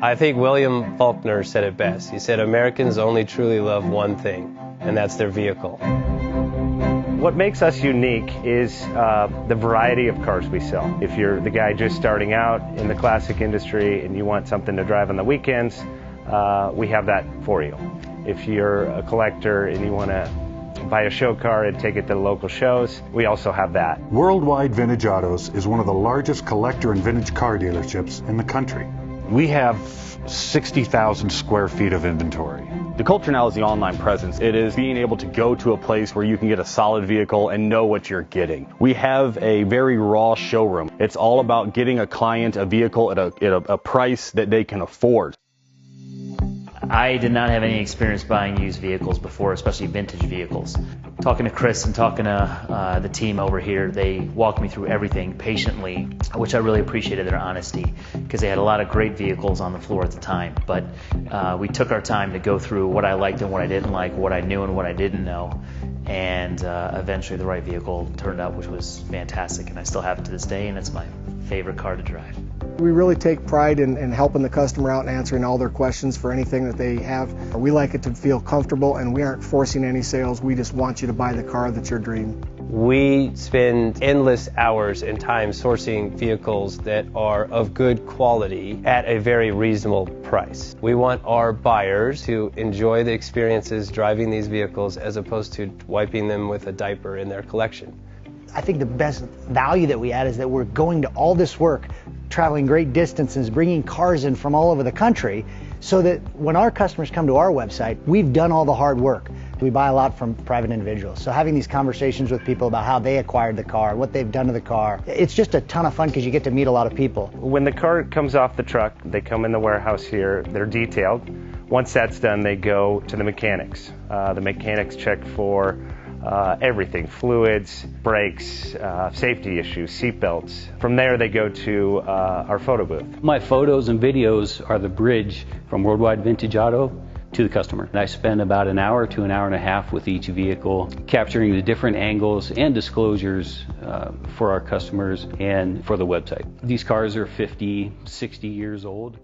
I think William Faulkner said it best. He said, Americans only truly love one thing, and that's their vehicle. What makes us unique is the variety of cars we sell. If you're the guy just starting out in the classic industry and you want something to drive on the weekends, we have that for you. If you're a collector and you want to buy a show car and take it to the local shows, we also have that. Worldwide Vintage Autos is one of the largest collector and vintage car dealerships in the country. We have 60,000 square feet of inventory. The culture now is the online presence. It is being able to go to a place where you can get a solid vehicle and know what you're getting. We have a very raw showroom. It's all about getting a client a vehicle at a price that they can afford. I did not have any experience buying used vehicles before, especially vintage vehicles. Talking to Chris and talking to the team over here, they walked me through everything patiently, which I really appreciated their honesty, because they had a lot of great vehicles on the floor at the time. But we took our time to go through what I liked and what I didn't like, what I knew and what I didn't know. And eventually the right vehicle turned up, which was fantastic. And I still have it to this day, and it's my favorite car to drive. We really take pride in helping the customer out and answering all their questions for anything that they have. We like it to feel comfortable, and we aren't forcing any sales. We just want you to buy the car that's your dream. We spend endless hours and time sourcing vehicles that are of good quality at a very reasonable price. We want our buyers to enjoy the experiences driving these vehicles as opposed to wiping them with a diaper in their collection. I think the best value that we add is that we're going to all this work, traveling great distances, bringing cars in from all over the country, so that when our customers come to our website, we've done all the hard work. We buy a lot from private individuals, so having these conversations with people about how they acquired the car, what they've done to the car, it's just a ton of fun because you get to meet a lot of people. When the car comes off the truck, they come in the warehouse here, they're detailed. Once that's done, they go to the mechanics. The mechanics check for everything, fluids, brakes, safety issues, seat belts. From there they go to our photo booth. My photos and videos are the bridge from Worldwide Vintage Auto to the customer. And I spend about an hour to an hour and a half with each vehicle, capturing the different angles and disclosures for our customers and for the website. These cars are 50, 60 years old.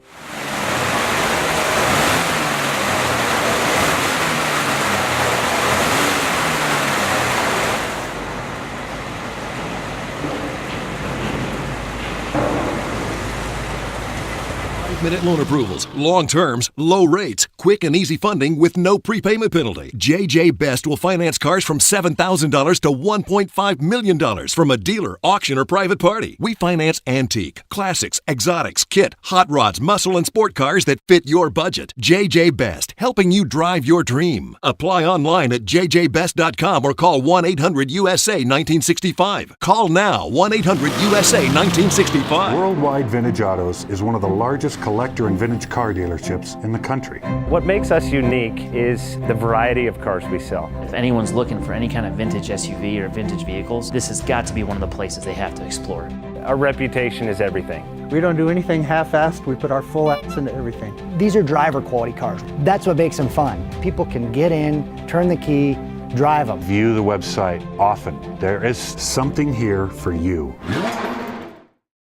Minute loan approvals, long terms, low rates, quick and easy funding with no prepayment penalty. JJ Best will finance cars from $7,000 to $1.5 million from a dealer, auction, or private party. We finance antique, classics, exotics, kit, hot rods, muscle, and sport cars that fit your budget. JJ Best, helping you drive your dream. Apply online at jjbest.com or call 1-800-USA-1965. Call now, 1-800-USA-1965. Worldwide Vintage Autos is one of the largest collector and vintage car dealerships in the country. What makes us unique is the variety of cars we sell. If anyone's looking for any kind of vintage SUV or vintage vehicles, this has got to be one of the places they have to explore. Our reputation is everything. We don't do anything half-assed. We put our full ass into everything. These are driver quality cars. That's what makes them fun. People can get in, turn the key, drive them. View the website often. There is something here for you.